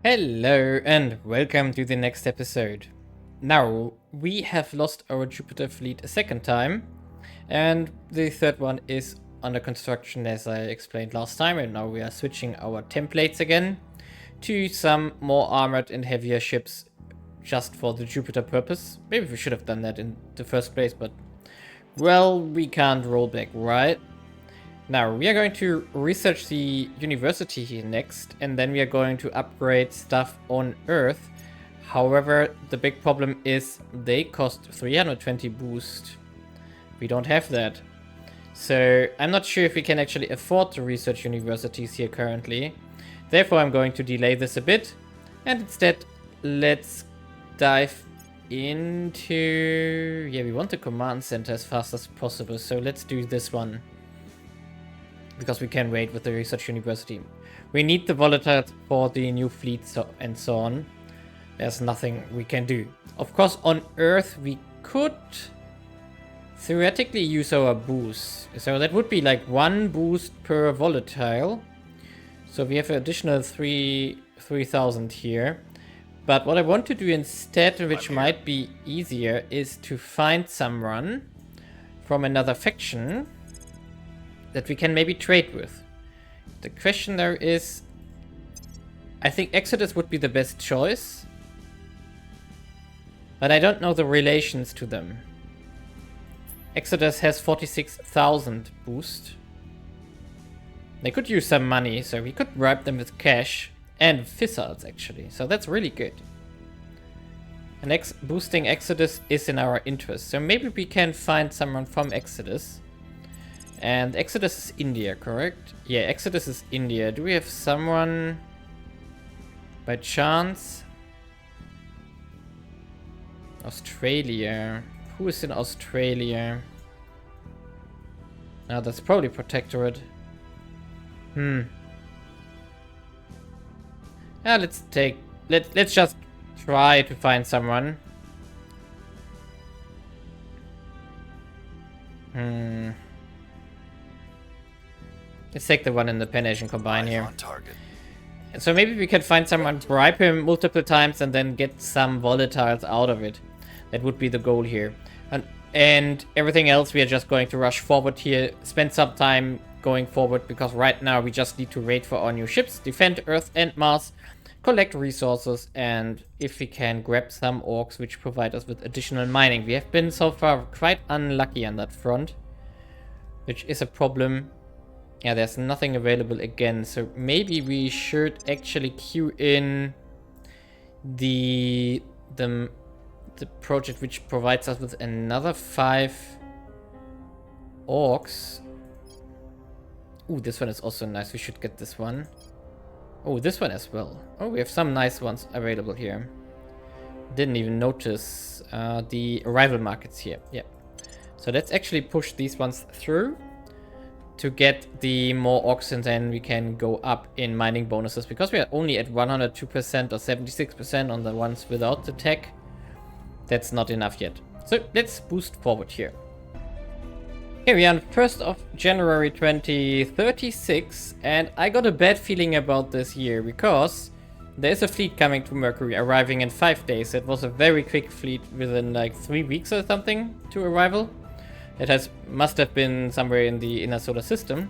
Hello and welcome to the next episode. Now, we have lost our Jupiter fleet a second time, and the third one is under construction as I explained last time, and now we are switching our templates again to some more armored and heavier ships just for the Jupiter purpose. Maybe we should have done that in the first place, but well, we can't roll back, right? Now, we are going to research the university here next, and then we are going to upgrade stuff on Earth. However, the big problem is they cost 320 boost. We don't have that. So, I'm not sure if we can actually afford to research universities here currently. Therefore, I'm going to delay this a bit, and instead, let's dive into... Yeah, we want the command center as fast as possible, so let's do this one. Because we can wait with the research university. We need the volatiles for the new fleet and so on. There's nothing we can do. Of course, on Earth we could theoretically use our boost. So that would be like 1 boost per volatile. So we have an additional 3,000 here. But what I want to do instead, which might be easier, is to find someone from another faction that we can maybe trade with. The question there is, I think Exodus would be the best choice, but I don't know the relations to them. Exodus has 46,000 boost. They could use some money, so we could bribe them with cash and fizzards actually, so that's really good. And boosting Exodus is in our interest, so maybe we can find someone from Exodus. And Exodus is India, correct? Yeah, Exodus is India. Do we have someone by chance? Australia. Who is in Australia? Oh, that's probably Protectorate. Yeah, let's just try to find someone. Let's take the one in the Pan Asian Combine here. So maybe we can find someone, bribe him multiple times, and then get some volatiles out of it. That would be the goal here. And everything else, we are just going to rush forward here, spend some time going forward, because right now we just need to raid for our new ships, defend Earth and Mars, collect resources, and if we can grab some orcs which provide us with additional mining. We have been so far quite unlucky on that front, which is a problem. Yeah, there's nothing available again, so maybe we should actually queue in the project which provides us with another 5 orcs. Ooh, this one is also nice. We should get this one. Oh, this one as well. Oh, we have some nice ones available here. Didn't even notice the arrival markets here. Yeah. So let's actually push these ones through to get the more orcs, and then we can go up in mining bonuses, because we are only at 102% or 76% on the ones without the tech. That's not enough yet. So let's boost forward here. Here we are on 1st of January 2036, and I got a bad feeling about this year, because there's a fleet coming to Mercury, arriving in 5 days. It was a very quick fleet, within like 3 weeks or something to arrival. It must have been somewhere in the inner solar system.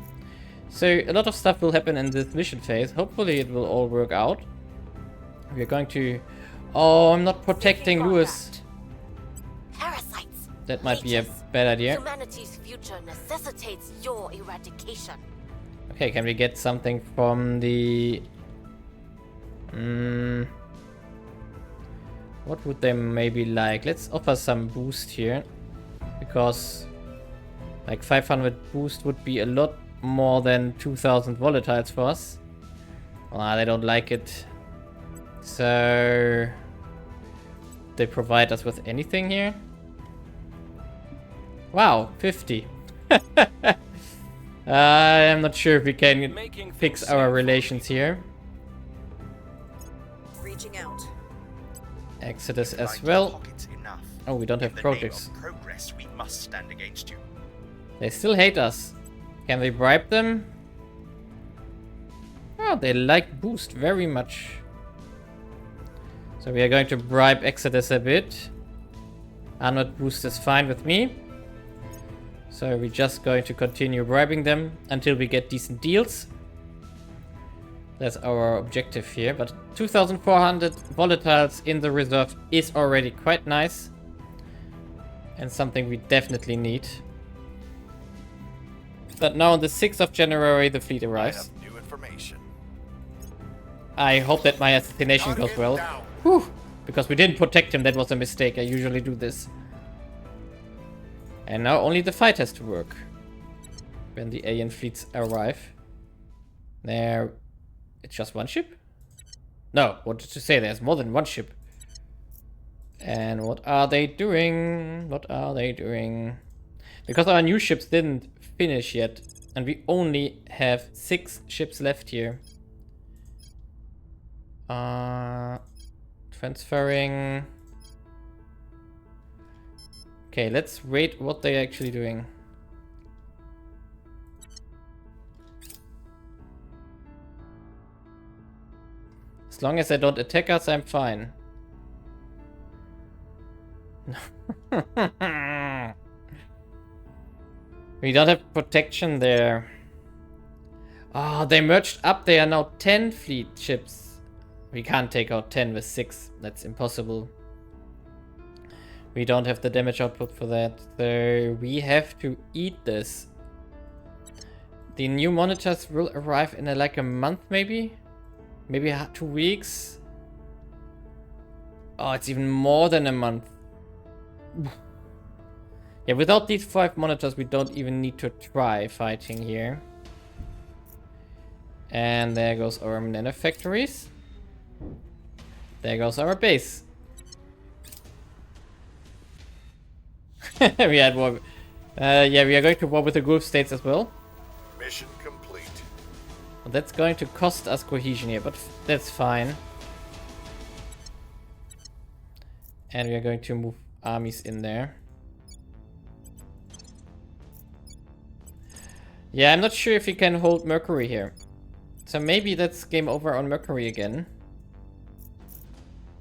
So a lot of stuff will happen in this mission phase. Hopefully it will all work out. We're going to... Oh, I'm not protecting Lewis. Parasites. That might be a bad idea. Humanity's future necessitates your eradication. Okay, can we get something from the... What would they maybe like? Let's offer some boost here. Because... like 500 boost would be a lot more than 2,000 volatiles for us. Well, they don't like it. So... they provide us with anything here? Wow, 50. I'm not sure if we can fix our relations here. Reaching out. Exodus as well. Oh, we don't have projects. Progress, we must stand against you. They still hate us. Can we bribe them? Oh, they like boost very much. So we are going to bribe Exodus a bit. Arnold boost is fine with me. So we're just going to continue bribing them until we get decent deals. That's our objective here. But 2,400 volatiles in the reserve is already quite nice. And something we definitely need. But now on the 6th of January the fleet arrives. I have new information. I hope that my assassination goes well. Whew. Because we didn't protect him, that was a mistake. I usually do this. And now only the fight has to work. When the alien fleets arrive. There... It's just one ship? No, what did you say? There's more than one ship. And what are they doing? What are they doing? Because our new ships didn't finish yet. And we only have 6 ships left here. Transferring. Okay, let's rate what they're actually doing. As long as they don't attack us, I'm fine. We don't have protection there. Oh, they merged up. They are now 10 fleet ships. We can't take out 10 with 6. That's impossible. We don't have the damage output for that. So we have to eat this. The new monitors will arrive in like a month maybe? Maybe 2 weeks? Oh, it's even more than a month. Yeah, without these 5 monitors, we don't even need to try fighting here. And there goes our nanofactories. There goes our base. We had war. Yeah, we are going to war with the Gulf states as well. Mission complete. That's going to cost us cohesion here, but that's fine. And we are going to move armies in there. Yeah, I'm not sure if we can hold Mercury here. So maybe that's game over on Mercury again.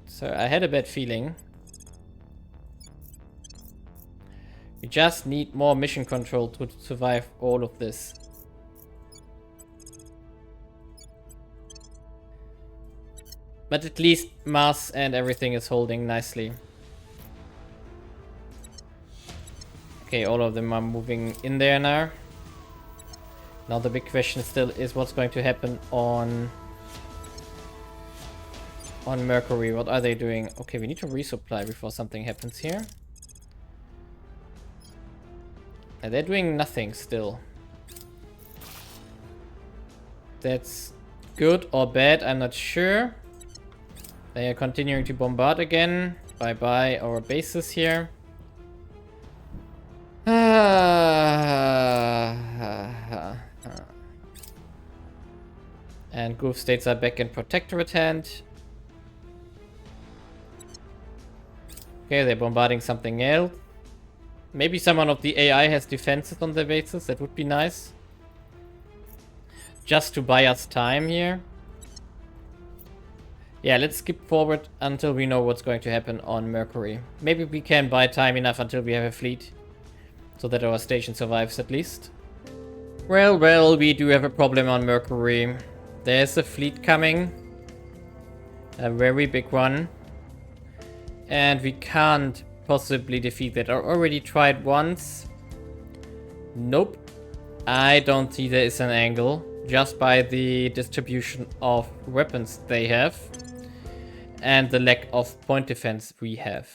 So I had a bad feeling. We just need more mission control to survive all of this. But at least Mars and everything is holding nicely. Okay, all of them are moving in there now. Now the big question still is what's going to happen on Mercury. What are they doing? Okay, we need to resupply before something happens here. And they're doing nothing still. That's good or bad, I'm not sure. They are continuing to bombard again. Bye-bye our bases here. And Gulf states are back in protectorate hand. Okay, they're bombarding something else. Maybe someone of the AI has defenses on their bases. That would be nice. Just to buy us time here. Yeah, let's skip forward until we know what's going to happen on Mercury. Maybe we can buy time enough until we have a fleet. So that our station survives at least. Well, we do have a problem on Mercury. There's a fleet coming. A very big one. And we can't possibly defeat that. I already tried once. Nope. I don't see there is an angle. Just by the distribution of weapons they have. And the lack of point defense we have.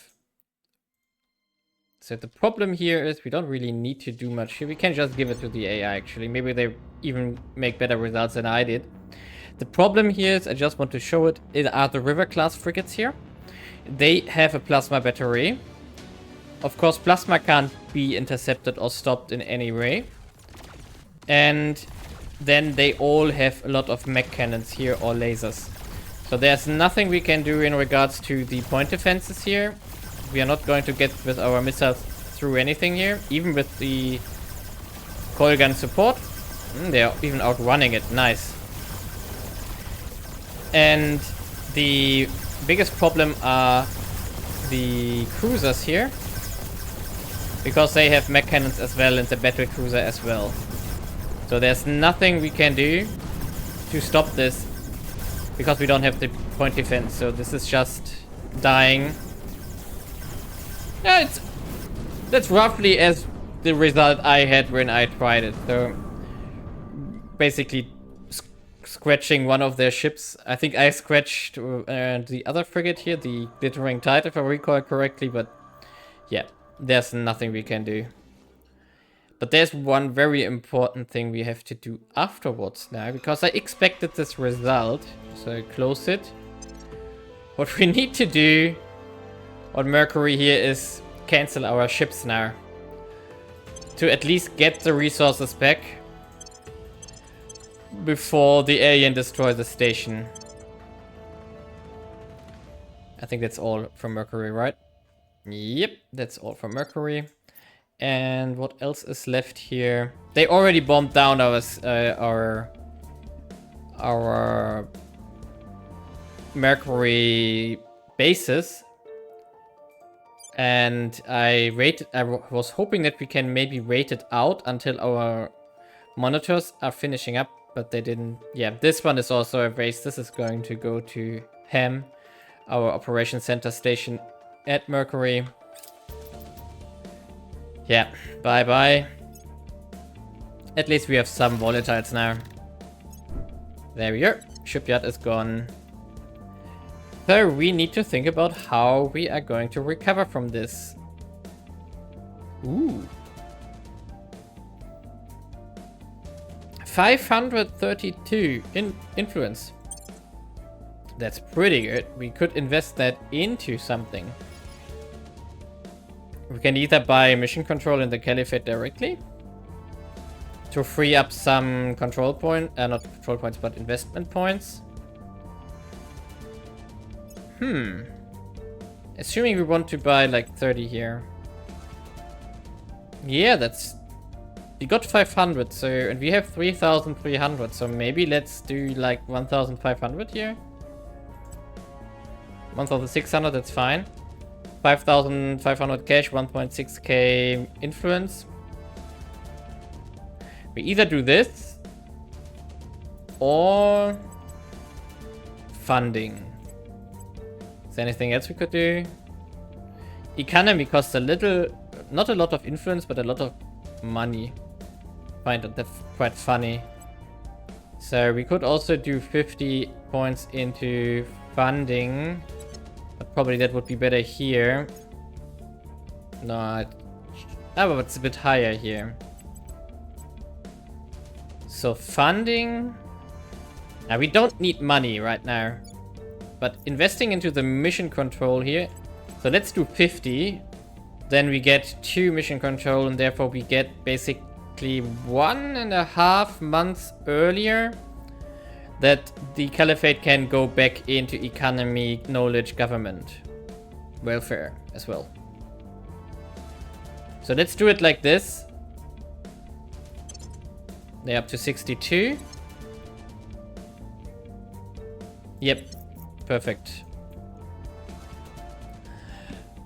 So the problem here is we don't really need to do much here. We can just give it to the AI actually. Maybe they even make better results than I did. The problem here is, I just want to show it, are the River class frigates here. They have a plasma battery. Of course, plasma can't be intercepted or stopped in any way. And then they all have a lot of mech cannons here or lasers. So there's nothing we can do in regards to the point defenses here. We are not going to get with our missiles through anything here. Even with the coil gun support. They are even outrunning it. Nice. And the biggest problem are the cruisers here. Because they have mech cannons as well and the battle cruiser as well. So there's nothing we can do to stop this. Because we don't have the point defense. So this is just dying. Yeah, that's roughly as the result I had when I tried it. So basically scratching one of their ships. I think I scratched the other frigate here, the Glittering Tide, if I recall correctly, but yeah, there's nothing we can do. But there's one very important thing we have to do afterwards now, because I expected this result, so I close it. What we need to do on Mercury here is cancel our ships now, to at least get the resources back before the alien destroys the station. I think that's all from Mercury, right? Yep, that's all from Mercury. And what else is left here? They already bombed down our Mercury bases. And I was hoping that we can maybe wait it out until our monitors are finishing up, but they didn't. Yeah, this one is also erased. This is going to go to Ham, our operation center station at Mercury. Yeah, bye-bye. At least we have some volatiles now. There we go. Shipyard is gone. So we need to think about how we are going to recover from this. Ooh. 532 influence. That's pretty good. We could invest that into something. We can either buy mission control in the Caliphate directly to free up some control point, not control points, but investment points. Assuming we want to buy like 30 here. Yeah, that's... We got 500, so... And we have 3,300, so maybe let's do like 1,500 here. 1,600, that's fine. 5,500 cash, 1.6k influence. We either do this or funding. Is there anything else we could do? Economy costs a little, not a lot of influence, but a lot of money. I find that quite funny. So we could also do 50 points into funding. But probably that would be better here. No, but it's a bit higher here. So funding. Now we don't need money right now. But investing into the mission control here. So let's do 50. Then we get 2 mission control and therefore we get basically 1.5 months earlier that the Caliphate can go back into economy, knowledge, government, welfare as well. So let's do it like this. They're up to 62. Yep, perfect.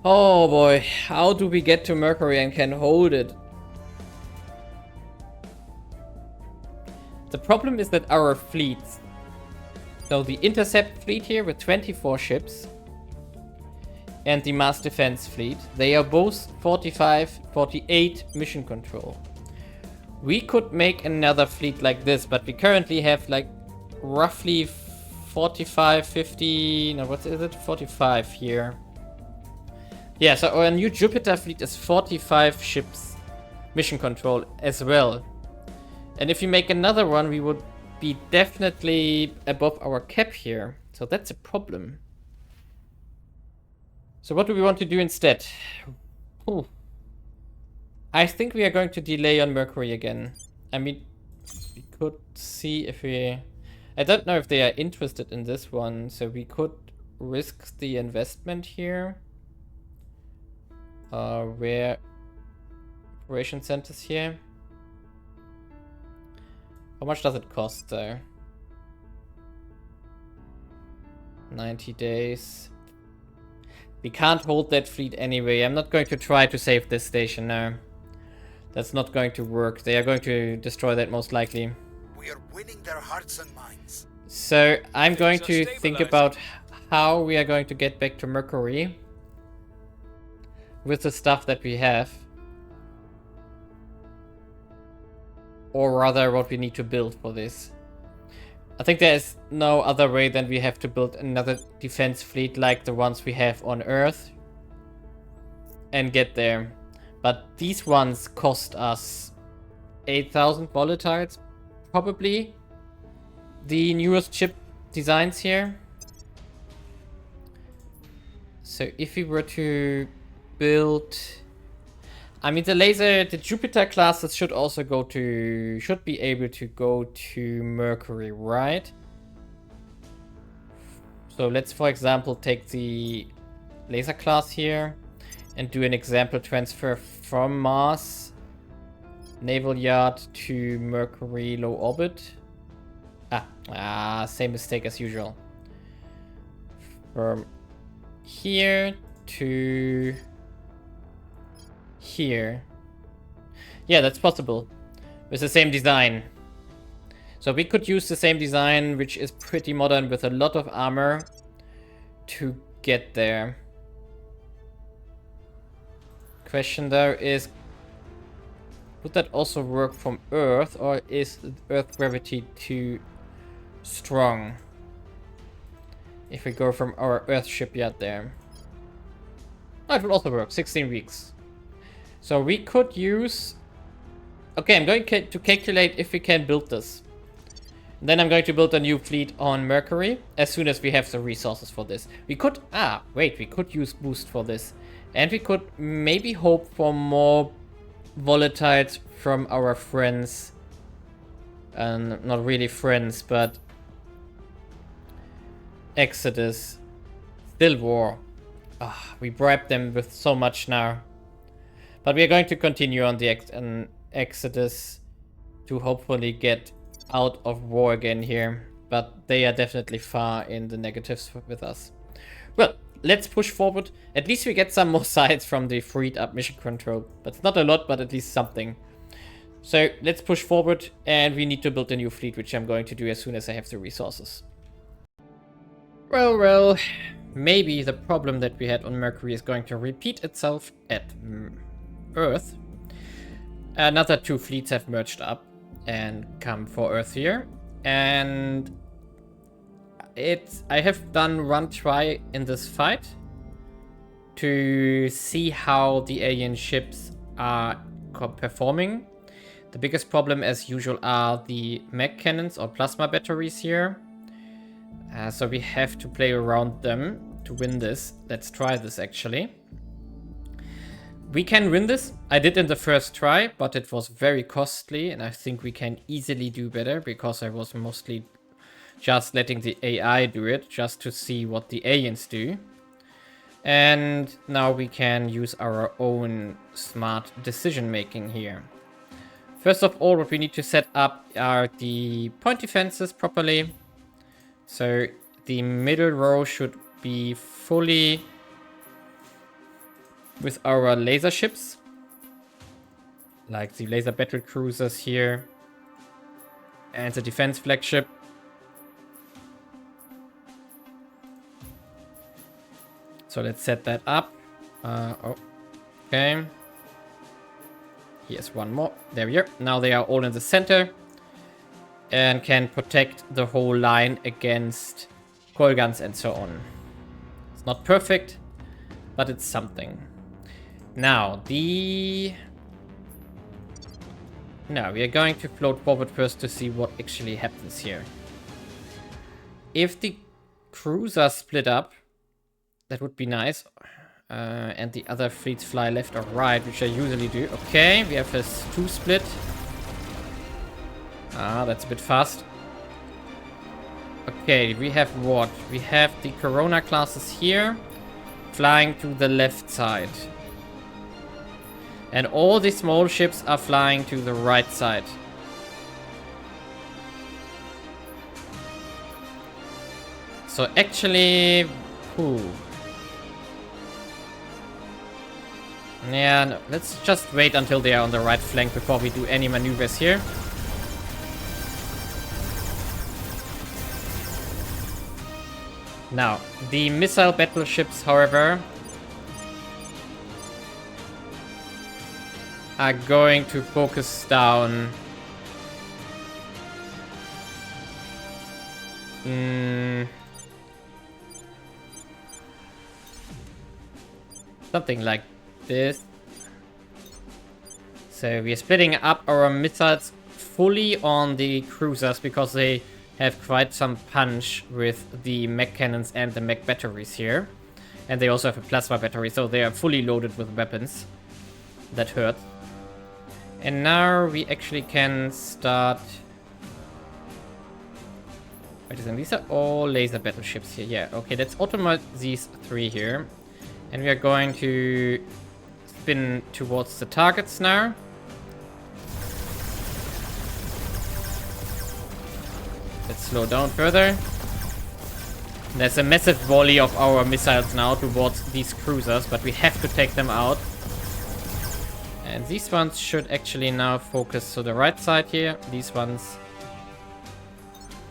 Oh boy, how do we get to Mercury and can hold it? The problem is that our fleets, so the intercept fleet here with 24 ships and the mass defense fleet, they are both 45, 48 mission control. We could make another fleet like this, but we currently have like roughly 45, 50, no, what is it? 45 here. Yeah, so our new Jupiter fleet is 45 ships mission control as well. And if you make another one, we would be definitely above our cap here. So that's a problem. So what do we want to do instead? Ooh. I think we are going to delay on Mercury again. I mean, we could see if we... I don't know if they are interested in this one, so we could risk the investment here. Where operation centers here? How much does it cost though? 90 days. We can't hold that fleet anyway. I'm not going to try to save this station now. That's not going to work. They are going to destroy that most likely. We are winning their hearts and minds. So I'm going Things are to think about how we are going to get back to Mercury with the stuff that we have. Or rather what we need to build for this. I think there is no other way than we have to build another defense fleet like the ones we have on Earth. And get there. But these ones cost us 8,000 volatiles, probably. The newest chip designs here. So if we were to build... I mean, the Jupiter classes should also go to... should be able to go to Mercury, right? So let's, for example, take the laser class here and do an example transfer from Mars Naval Yard to Mercury low orbit. Same mistake as usual. From here to here. Yeah, that's possible. With the same design. So we could use the same design, which is pretty modern with a lot of armor, to get there. Question though is, would that also work from Earth, or is Earth gravity too strong if we go from our Earth shipyard there? Oh, it will also work. 16 weeks. So we could use... Okay, I'm going to calculate if we can build this. Then I'm going to build a new fleet on Mercury as soon as we have the resources for this. We could... wait, we could use boost for this. And we could maybe hope for more volatiles from our friends. Not really friends, but... Exodus. Still war. We bribed them with so much now. But we are going to continue on the Exodus to hopefully get out of war again here. But they are definitely far in the negatives with us. Well, let's push forward. At least we get some more sides from the freed up mission control. That's not a lot, but at least something. So let's push forward, and we need to build a new fleet, which I'm going to do as soon as I have the resources. Well, maybe the problem that we had on Mercury is going to repeat itself at Earth. Another 2 fleets have merged up and come for Earth here, and I have done one try in this fight to see how the alien ships are performing. The biggest problem, as usual, are the mech cannons or plasma batteries here. So we have to play around them to win this. Let's try this, actually. We can win this. I did in the first try, but it was very costly, and I think we can easily do better because I was mostly just letting the AI do it, just to see what the aliens do. And now we can use our own smart decision making here. First of all, what we need to set up are the point defenses properly. So the middle row should be fully with our laser ships, like the laser battle cruisers here and the defense flagship. So let's set that up. Okay. Here's one more. There we are. Now they are all in the center and can protect the whole line against coil guns and so on. It's not perfect, but it's something. Now, we are going to float forward first to see what actually happens here. If the cruisers split up, that would be nice. And the other fleets fly left or right, which I usually do. Okay, we have a 2 split. That's a bit fast. Okay, we have what? We have the Corona classes here, flying to the left side. And all the small ships are flying to the right side. So actually... Ooh. Yeah, no, let's just wait until they are on the right flank before we do any maneuvers here. Now, the missile battleships, however, are going to focus down... something like this. So we are splitting up our missiles fully on the cruisers because they have quite some punch with the mech cannons and the mech batteries here. And they also have a plasma battery, so they are fully loaded with weapons. That hurt. And now we actually can start... Wait a second, these are all laser battleships here. Yeah, okay, let's automate these 3 here. And we are going to spin towards the targets now. Let's slow down further. There's a massive volley of our missiles now towards these cruisers, but we have to take them out. And these ones should actually now focus to the right side here. These ones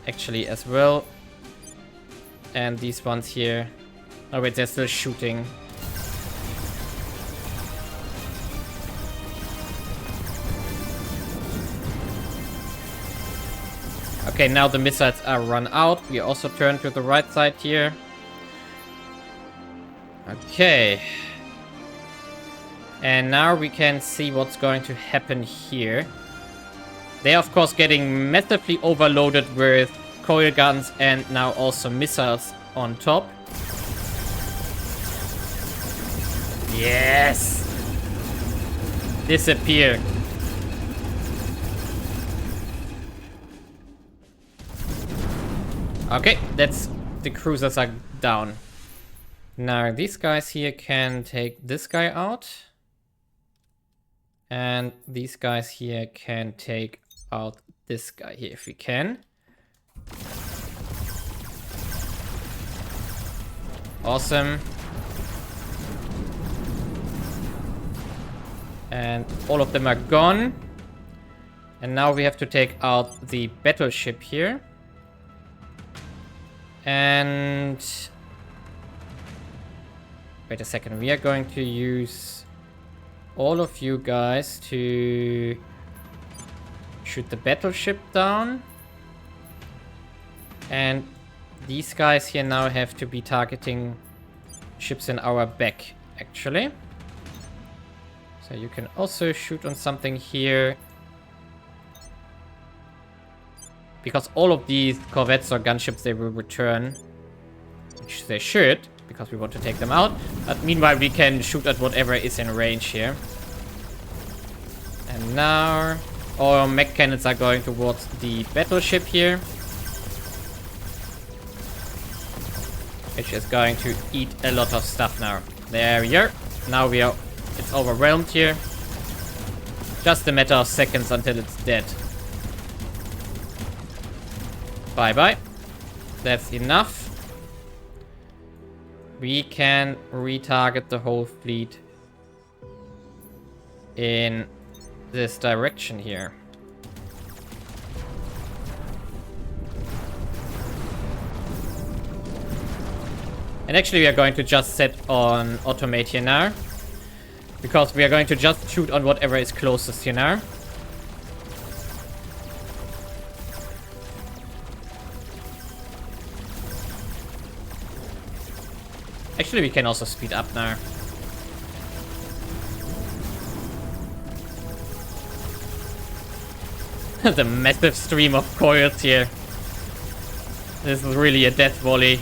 actually as well. And these ones here. Oh wait, they're still shooting. Okay, now the missiles are run out. We also turn to the right side here. Okay. And now we can see what's going to happen here. They're of course getting massively overloaded with coil guns and now also missiles on top. Yes! Disappear. Okay, that's... the cruisers are down. Now these guys here can take this guy out. And these guys here can take out this guy here if we can. Awesome. And all of them are gone. And now we have to take out the battleship here. And... wait a second, we are going to use all of you guys to shoot the battleship down. And these guys here now have to be targeting ships in our back, actually. So you can also shoot on something here. Because all of these corvettes or gunships, they will return. Which they should, because we want to take them out. But meanwhile, we can shoot at whatever is in range here. And now our mech cannons are going towards the battleship here. Which is going to eat a lot of stuff now. There we are. Now we are... it's overwhelmed here. Just a matter of seconds until it's dead. Bye-bye. That's enough. We can retarget the whole fleet in this direction here. And actually we are going to just set on automate here now. Because we are going to just shoot on whatever is closest here now. Actually, we can also speed up now. The massive stream of coils here. This is really a death volley.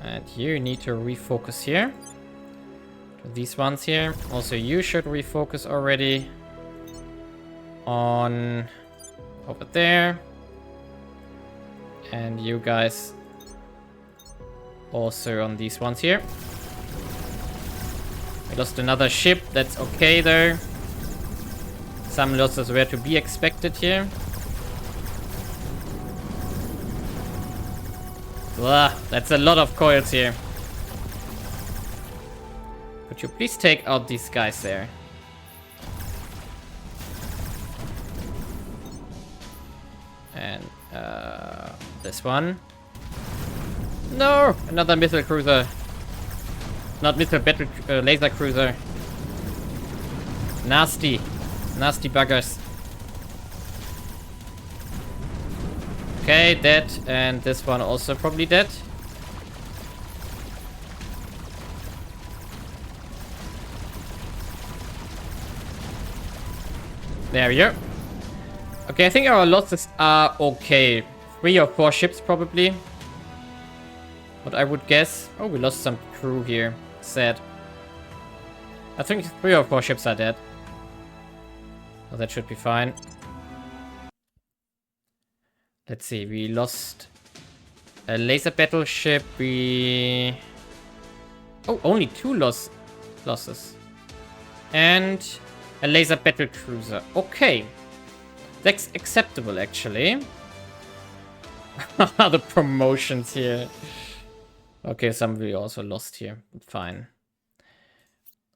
And you need to refocus here. These ones here. Also, you should refocus already on over there. And you guys Also on these ones here. We lost another ship. That's okay though. Some losses were to be expected here. Ugh, that's a lot of coils here. Could you please take out these guys there? And this one. No! Another missile cruiser. Not missile, battle laser cruiser. Nasty. Nasty buggers. Okay, dead. And this one also probably dead. There we go. Okay, I think our losses are okay. 3 or 4 ships probably. What I would guess. Oh, we lost some crew here. Sad. I think 3 or 4 ships are dead. So that should be fine. Let's see, we lost a laser battleship. We... Oh, only 2 losses. And a laser battle cruiser. Okay. That's acceptable, actually. The promotions here. Okay, some we also lost here. Fine.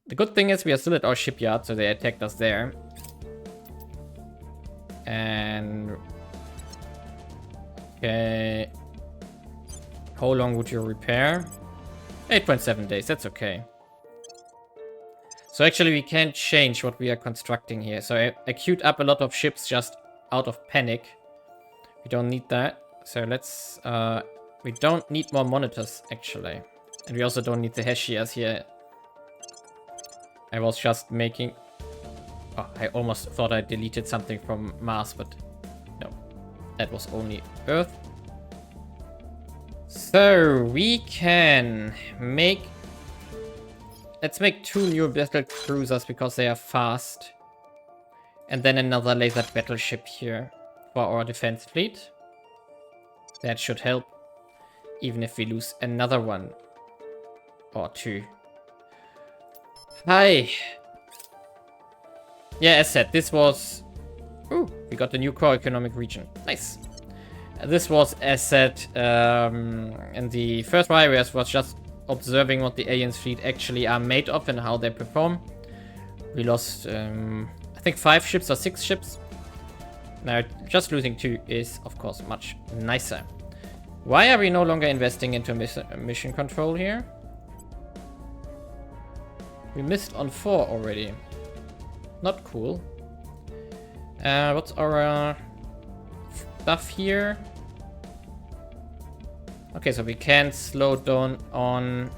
The good thing is we are still at our shipyard, so they attacked us there. And... Okay. How long would you repair? 8.7 days, that's okay. So actually we can't change what we are constructing here. So I queued up a lot of ships just out of panic. We don't need that. So let's... we don't need more monitors, actually. And we also don't need the Heshias here. I was just making... Oh, I almost thought I deleted something from Mars, but no. That was only Earth. So, we can make... Let's make 2 new battle cruisers because they are fast. And then another laser battleship here for our defense fleet. That should help. Even if we lose another one. Or 2. Hi! Yeah, as said, this was... Ooh, we got a new core economic region. Nice. This was, as said, in the first virus was just observing what the aliens fleet actually are made of and how they perform. We lost, I think 5 ships or 6 ships. Now, just losing 2 is, of course, much nicer. Why are we no longer investing into mission control here? We missed on 4 already. Not cool. What's our stuff here? Okay, so we can slow down on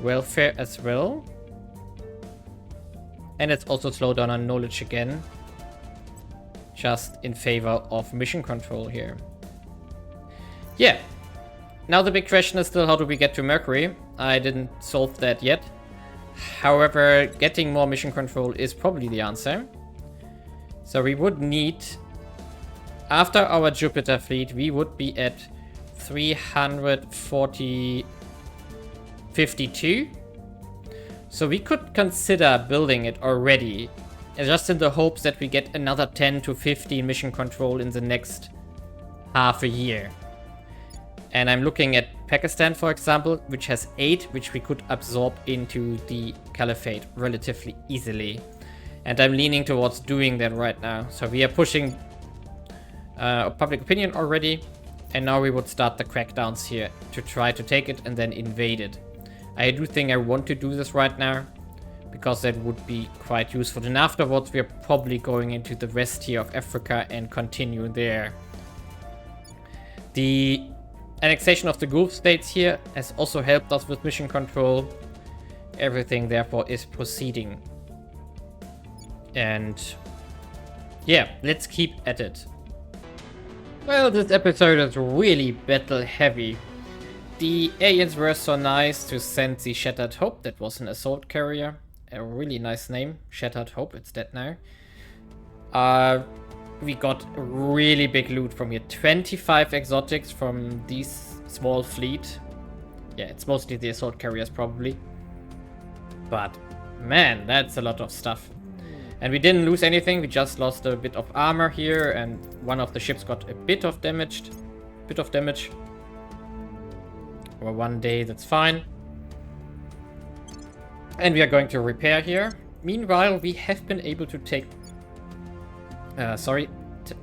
welfare as well. And it's also slow down on knowledge again. Just in favor of mission control here. Yeah. Now the big question is still, how do we get to Mercury? I didn't solve that yet. However, getting more mission control is probably the answer. So we would need, after our Jupiter fleet, we would be at 352. So we could consider building it already, just in the hopes that we get another 10 to 15 mission control in the next half a year. And I'm looking at Pakistan, for example, which has 8, which we could absorb into the Caliphate relatively easily. And I'm leaning towards doing that right now. So we are pushing public opinion already. And now we would start the crackdowns here to try to take it and then invade it. I do think I want to do this right now, because that would be quite useful. And afterwards, we're probably going into the west here of Africa and continue there. The annexation of the Gulf states here has also helped us with mission control. Everything, therefore, is proceeding. And yeah, let's keep at it. Well, this episode is really battle heavy. The aliens were so nice to send the Shattered Hope. That was an assault carrier. A really nice name. Shattered Hope, it's dead now. We got really big loot from here. 25 exotics from this small fleet. Yeah, it's mostly the assault carriers probably. But man, that's a lot of stuff. And we didn't lose anything, we just lost a bit of armor here, and one of the ships got a bit of damage. Or 1 day, that's fine. And we are going to repair here. Meanwhile, we have been able to take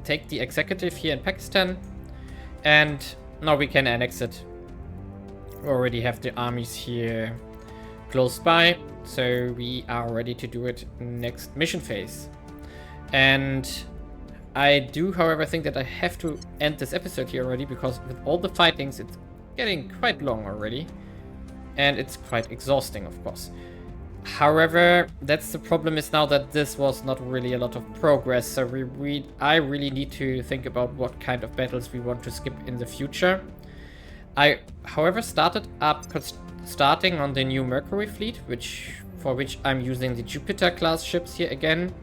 take the executive here in Pakistan, and now we can annex it. We already have the armies here close by, so we are ready to do it next mission phase. And I do, however, think that I have to end this episode here already, because with all the fightings, it's getting quite long already, and it's quite exhausting, of course. However, that's the problem, is now that this was not really a lot of progress, so I really need to think about what kind of battles we want to skip in the future. I, however, starting on the new Mercury fleet, for which I'm using the Jupiter class ships here again.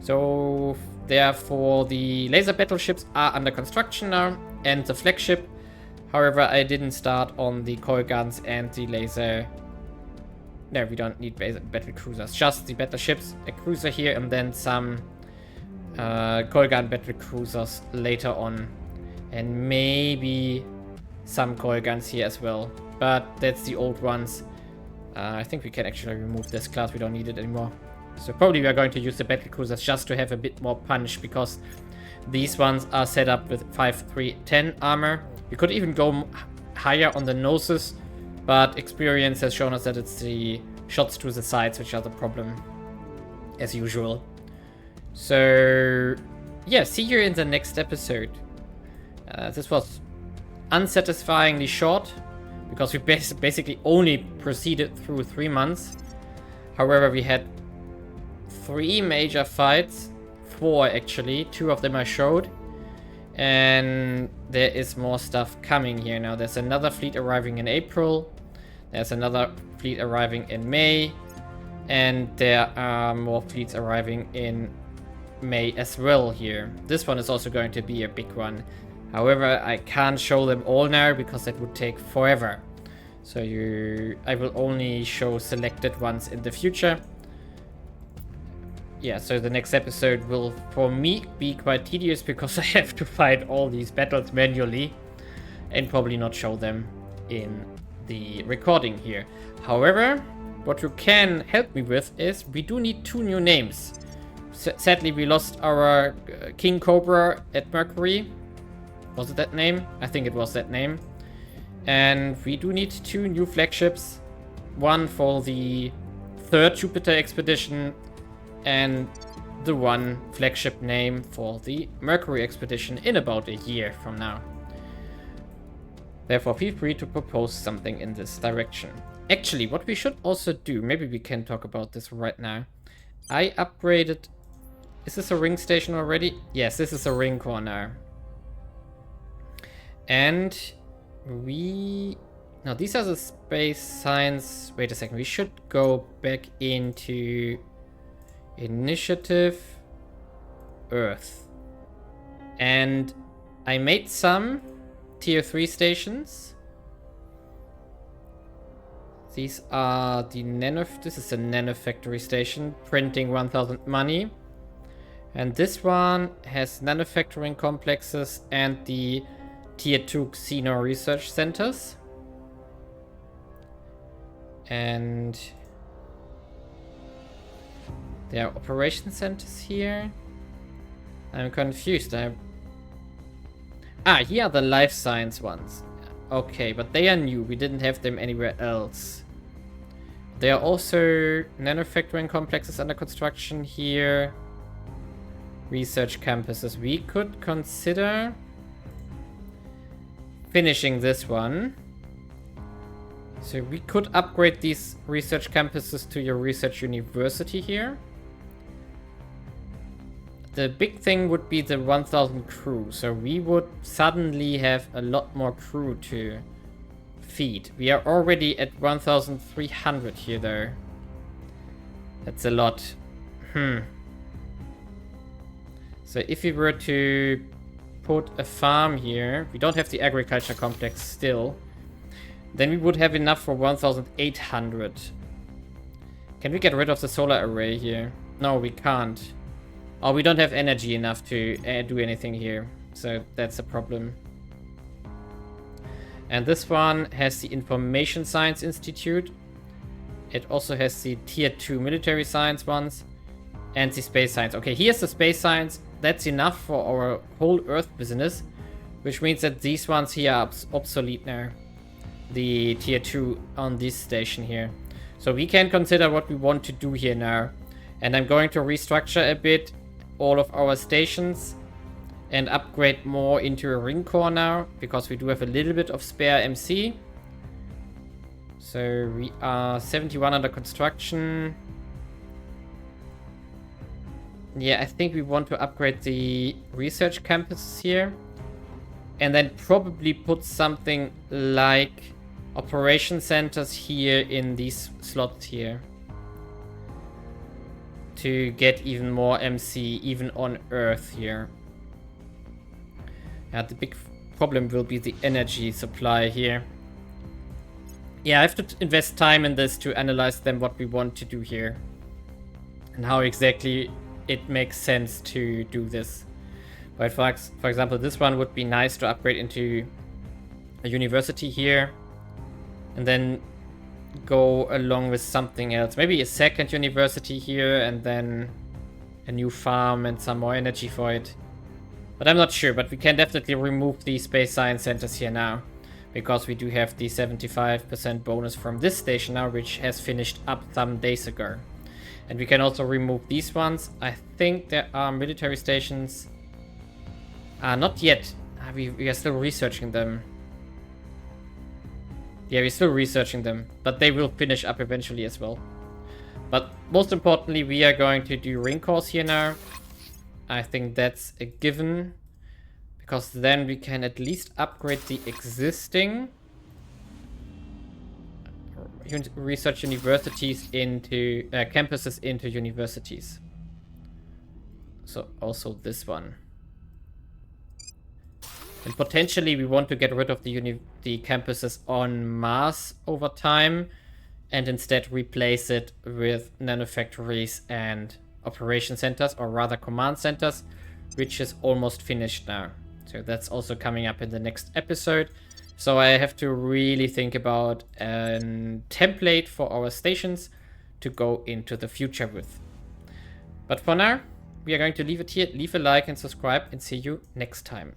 So therefore the laser battleships are under construction now, and the flagship. However, I didn't start on the coil guns and the laser. No, we don't need battle cruisers, just the battleships, a cruiser here, and then some coil gun battle cruisers later on, and maybe some coil guns here as well, but that's the old ones. I think we can actually remove this class, we don't need it anymore. So probably we are going to use the battle cruisers just to have a bit more punch, because these ones are set up with 5-3-10 armor. We could even go higher on the noses, but experience has shown us that it's the shots to the sides which are the problem, as usual. So yeah, see you in the next episode. This was unsatisfyingly short, because we basically only proceeded through 3 months. However, we had 3 major fights, 4 actually, 2 of them I showed, and there is more stuff coming here now. There's another fleet arriving in April, there's another fleet arriving in May, and there are more fleets arriving in May as well here. This one is also going to be a big one. However, I can't show them all now because that would take forever. So I will only show selected ones in the future. Yeah, so the next episode will, for me, be quite tedious because I have to fight all these battles manually and probably not show them in the recording here. However, what you can help me with is we do need 2 new names. Sadly, we lost our King Cobra at Mercury. Was it that name? I think it was that name. And we do need 2 new flagships. One for the 3rd Jupiter expedition, and the 1 flagship name for the Mercury expedition in about a year from now. Therefore, feel free to propose something in this direction. Actually, what we should also do, maybe we can talk about this right now. I upgraded... Is this a ring station already? Yes, this is a ring core now. And we... Now, these are the space science... Wait a second, we should go back into... Initiative... Earth. And I made some tier 3 stations. These are the this is a nano factory station, printing 1000 money. And this one has nanofacturing complexes and the tier 2 Xeno research centers. And there are operation centers here. I'm confused. Here are the life science ones. Okay, but they are new. We didn't have them anywhere else. There are also nanofacturing complexes under construction here. Research campuses. We could consider finishing this one. So we could upgrade these research campuses to your research university here. The big thing would be the 1000 crew. So we would suddenly have a lot more crew to feed. We are already at 1300 here though. That's a lot. So if we were to put a farm here, we don't have the agriculture complex still. Then we would have enough for 1,800. Can we get rid of the solar array here? No, we can't. Oh, we don't have energy enough to do anything here. So that's a problem. And this one has the Information Science Institute. It also has the Tier 2 military science ones. And the space science. Okay, here's the space science. That's enough for our whole Earth business. Which means that these ones here are obsolete now. The Tier 2 on this station here. So we can consider what we want to do here now. And I'm going to restructure a bit all of our stations. And upgrade more into a ring core now. Because we do have a little bit of spare MC. So we are 71 under construction. Yeah, I think we want to upgrade the research campuses here. And then probably put something like operation centers here in these slots here. To get even more MC, even on Earth here. Yeah, the big problem will be the energy supply here. Yeah, I have to invest time in this to analyze them what we want to do here. And how exactly it makes sense to do this. But for example, this one would be nice to upgrade into a university here. And then go along with something else. Maybe a second university here and then a new farm and some more energy for it. But I'm not sure, but we can definitely remove the space science centers here now. Because we do have the 75% bonus from this station now, which has finished up some days ago. And we can also remove these ones. I think there are military stations. Not yet. We are still researching them. Yeah, we're still researching them. But they will finish up eventually as well. But most importantly, we are going to do ring cores here now. I think that's a given. Because then we can at least upgrade the existing research universities into campuses into universities. So also this one. And potentially we want to get rid of the campuses on Mars over time and instead replace it with nanofactories and operation centers, or rather command centers, which is almost finished now. So that's also coming up in the next episode. So I have to really think about a template for our stations to go into the future with. But for now, we are going to leave it here. Leave a like and subscribe, and see you next time.